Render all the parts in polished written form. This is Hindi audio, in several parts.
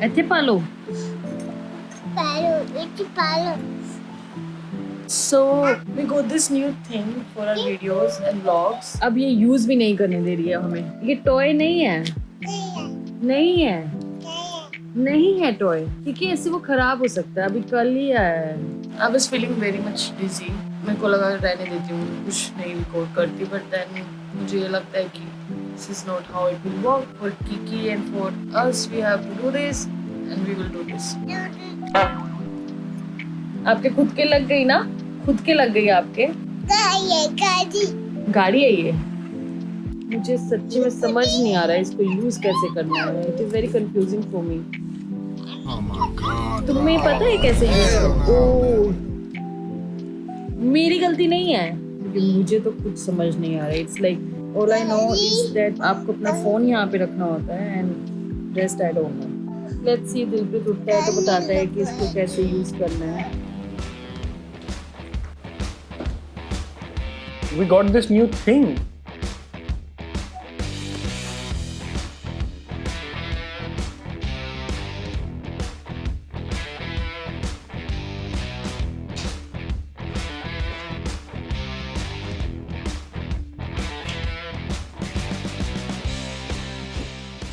ਇੱਥੇ ਪਾ ਲਓ। So we got this new thing for our videos and vlogs. अब ये यूज भी नहीं करने दे रही है हमें। ये टॉय नहीं है, नहीं है, नहीं है टॉय, क्योंकि ऐसे वो खराब हो सकता है। अभी कल ही आया है। I was feeling very much dizzy. मेरे को लगा रहने देती हूँ, कुछ नहीं रिकॉर्ड करती, but then मुझे ये लगता है कि this is not how it will work for Kiki and for us. We have to do this and we will do this. आपके खुद के लग गई ना? खुद के लग गई आपके? गाड़ी है ये। मुझे सच्ची में समझ नहीं आ रहा है इसको यूज कैसे करना है। It is very confusing for me. तुम्हें पता है कैसे यूज करना? ओह, मेरी गलती नहीं है, क्योंकि मुझे तो कुछ समझ नहीं आ रहा है। It's like all I know is that आपको अपना फोन यहाँ पे रखना होता है and rest I don't know. Let's see, Dilpreet उठता है तो बताता है कि इसको कैसे यूज करना है। We got this new thing.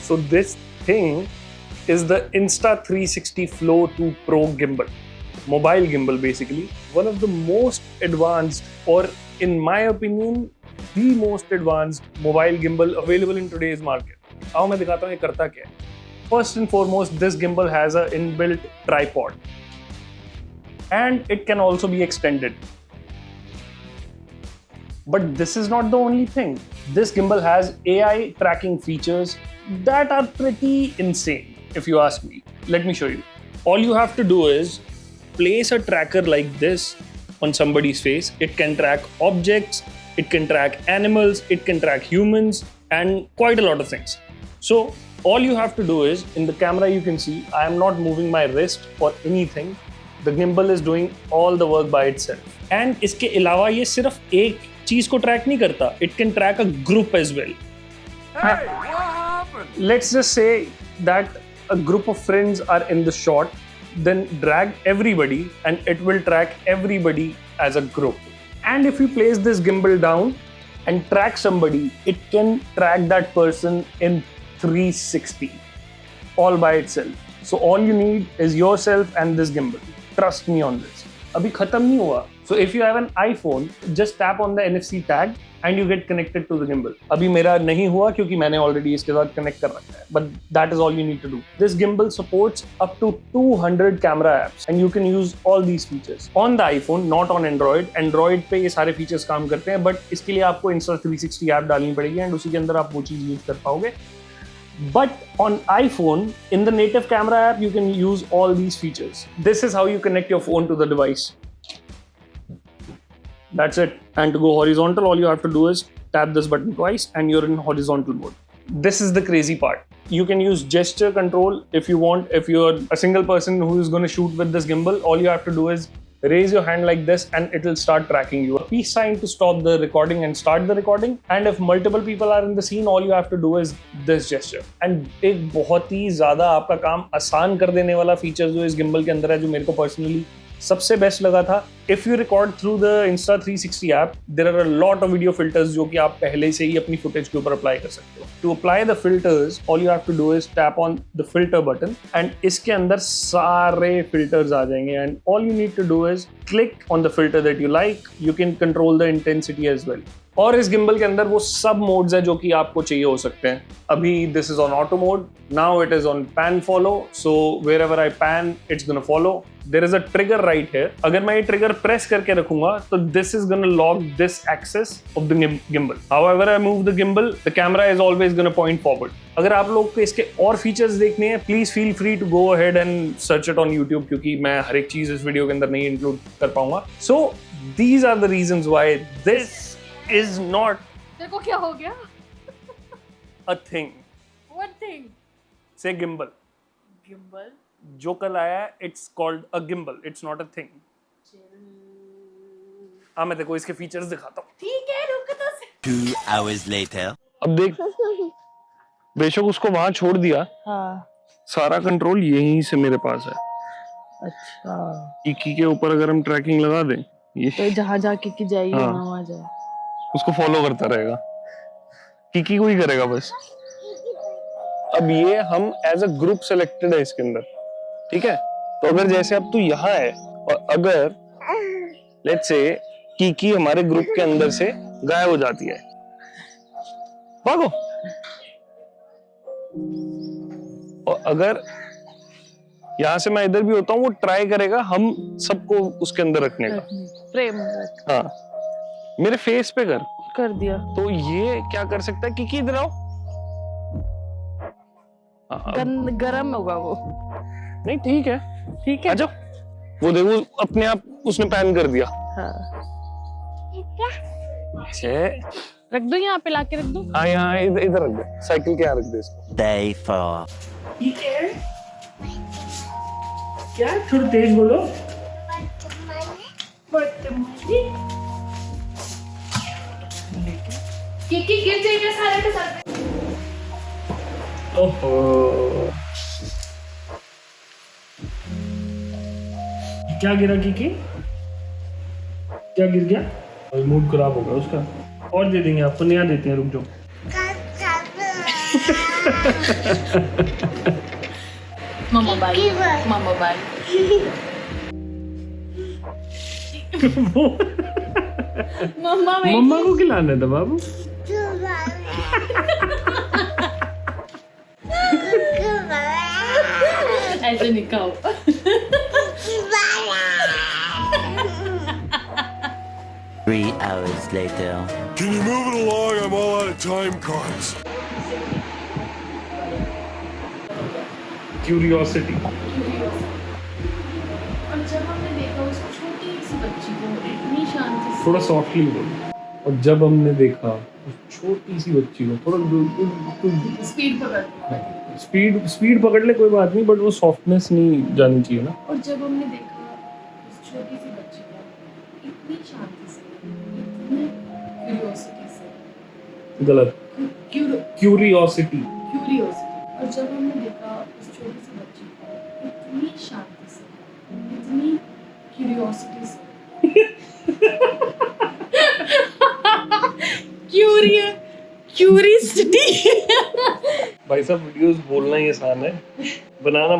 So this thing is the Insta360 Flow 2 Pro gimbal. Mobile gimbal basically. One of the most advanced, or in my opinion, the most advanced mobile gimbal available in today's market. आओ मैं दिखाता हूँ ये करता क्या है. First and foremost, this gimbal has an inbuilt tripod. And it can also be extended. But this is not the only thing. This gimbal has AI tracking features that are pretty insane, if you ask me. Let me show you. All you have to do is place a tracker like this on somebody's face. It can track objects, it can track animals, it can track humans, and quite a lot of things. So all you have to do is, in the camera you can see, I am not moving my wrist or anything. The gimbal is doing all the work by itself. And इसके अलावा ये सिर्फ एक चीज को ट्रैक नहीं करता. It can track a group as well. Hey, what happened? Let's just say that a group of friends are in the shot, then drag everybody and it will track everybody as a group. And if you place this gimbal down and track somebody, it can track that person in 360 all by itself. So all you need is yourself and this gimbal. Trust me on this. अभी खत्म नहीं हुआ. So if you have an iPhone, just tap on the NFC tag and you get connected to the gimbal. अभी मेरा नहीं हुआ क्योंकि मैंने already इसके साथ connect कर रखा है. But that is all you need to do. This gimbal supports up to 200 camera apps and you can use all these features on the iPhone, not on Android. Android पे ये सारे features काम करते हैं, but इसके लिए आपको Insta360 app डालनी पड़ेगी and उसी के अंदर आप वो चीज़ use कर पाओगे. But on iPhone, in the native camera app, you can use all these features. This is how you connect your phone to the device. That's it. And to go horizontal, all you have to do is tap this button twice and you're in horizontal mode. This is the crazy part. You can use gesture control if you want. If you're a single person who is going to shoot with this gimbal, all you have to do is raise your hand like this and it will start tracking you. A peace sign to stop the recording and start the recording. And if multiple people are in the scene, all you have to do is this gesture. And एक बहुत ही ज़्यादा आपका काम आसान कर देने वाला फीचर जो इस गिम्बल के अंदर है, जो मेरे को पर्सनली सबसे बेस्ट लगा था. If you record through the Insta360 app, there are a lot of video filters जो कि आप पहले से ही अपनी footage के ऊपर अप्लाई कर सकते हो. To apply the filters, all you have to do is tap on the filter button and इसके अंदर सारे filters आ जाएंगे and all you need to do is click on the filter that you like. You can control the intensity as well. और इस गिम्बल के अंदर वो सब मोड्स है जो कि आपको चाहिए हो सकते हैं. अभी this is on auto mode, now it is on pan follow, so wherever I pan it's gonna follow. There is a trigger right here. अगर मैं ये ट्रिगर प्रेस करके रखूंगा तो this is gonna lock this axis of the gimbal. However I move the gimbal, the camera is always gonna point forward. अगर आप लोग को इसके और फीचर्स देखने हैं, please feel free to go ahead and search it on YouTube, क्योंकि मैं हर एक चीज इस वीडियो के अंदर नहीं इंक्लूड कर पाऊंगा. So these are the reasons why this is not तेरे को क्या हो गया? a thing. What thing? Say gimbal. Gimbal. जो कल आया है, it's called a gimbal. It's not a thing. हाँ, मैं देखो इसके फीचर्स दिखाता हूँ. ठीक है, रुक तो से. 2 hours later. अब देख, बेशक उसको वहां छोड़ दिया, हाँ सारा कंट्रोल यहीं से मेरे पास है। अच्छा, कीकी के ऊपर अगर हम ट्रैकिंग लगा दें, ये तो जहाँ जहाँ की जाएगी हाँ। वहाँ जाए। उसको फॉलो करता रहेगा, कीकी को ही करेगा बस। अब ये हम एज अ ग्रुप सेलेक्टेड है इसके अंदर, ठीक है। तो अगर जैसे अब तू यहाँ है और अगर लेट्स से कीकी हमारे ग्रुप के अंदर से गायब हो जाती है, भागो। और अगर यहां से मैं इधर भी होता हूँ, वो ट्राई करेगा हम सबको उसके अंदर रखने का। प्रेम हाँ, मेरे फेस पे कर दिया। तो ये क्या कर सकता है कि इधर आओ। हाँ, गरम होगा वो। नहीं ठीक है, ठीक है, आजाओ। वो देखो अपने आप उसने पैन कर दिया। हाँ। ऐसे रख दो, यहाँ पे लाके रख दो। हाँ, यहाँ इधर रख दे, साइकिल के यहाँ रख दे इसको। Day 4. क्या थोड़ा तेज बोलो। कीकी गिर जाएगा सारे के सारे। ओहो, क्या गिरा कीकी? क्या गिर गया? और मूड खराब हो गया उसका। और दे देंगे आपको, नया देते हैं, रुक जाओ। मम्मा बाय, मम्मा बाय। मम्मा भाई मम्मा को खिलाना था बाबू। ऐसे नहीं खाओ। 3 hours later. Can you move it along? I'm all out of time cards. Curiosity. और जब हमने देखा उस छोटी सी बच्ची को इतनी शांति से, थोड़ा सॉफ्टली बोलो। और जब हमने देखा उस छोटी सी बच्ची को, थोड़ा स्पीड पकड़, स्पीड पकड़ ले, कोई बात नहीं, बट वो सॉफ्टनेस नहीं जानी चाहिए ना। और जब हमने देखा उस छोटी सी बच्ची को इतनी शांति से, इतनी क्यूरियोसिटी से, गलत, क्यूरियोसिटी। और जब हमने देखा उस छोटी सी बच्ची को इतनी शांति से, इतनी क्यूरियोसिटी से, क्यूरियोसिटी। भाई साहब, वीडियोस बोलना ही आसान है, बनाना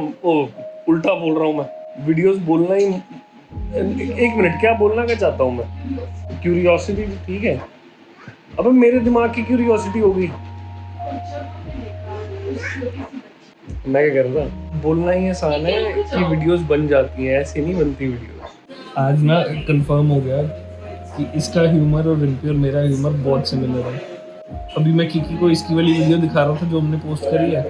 उल्टा बोल रहा हूँ मैं। वीडियोस बोलना ही, एक मिनट, क्या बोलना क्या चाहता हूँ मैं? क्यूरियोसिटी ठीक है, अब मेरे दिमाग की क्यूरियोसिटी होगी। मैं क्या कर रहा, बोलना ही आसान है कि वीडियोस बन जाती हैं, ऐसे नहीं बनती वीडियोस। आज ना कंफर्म हो गया कि इसका ह्यूमर और रिंपी और मेरा ह्यूमर बहुत सिमिलर है। अभी मैं कीकी को इसकी वाली वीडियो दिखा रहा था जो हमने पोस्ट करी है,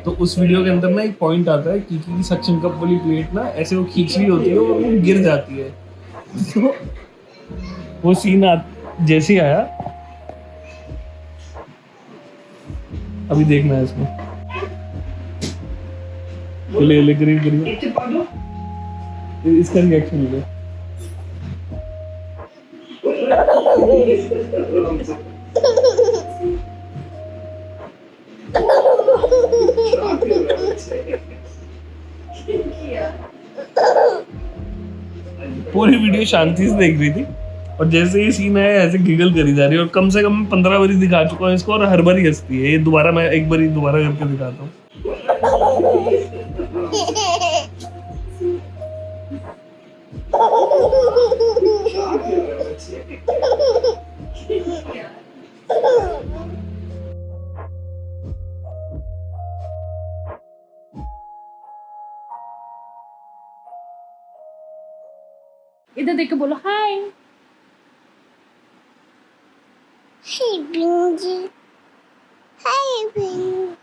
तो उस वीडियो के अंदर ना एक पॉइंट आता है, कीकी की सक्शन कप वाली प्लेट ना ऐसे वो खींच रही होती है और वो गिर जाती है। तो वो सीन जैसे ही आया, अभी देखना है इसमें। ले करीब इसका रिएक्शन ले। पूरी वीडियो शांति से देख रही थी और जैसे ही सीन आया ऐसे गिगल करी जा रही है, और कम से कम 15 बारी दिखा चुका हूँ इसको और हर बार ही हंसती है। ये दोबारा मैं एक बारी दोबारा करके दिखाता हूँ। इधर देख के बोलो हाय। Hey, Benji. Hi, Benji.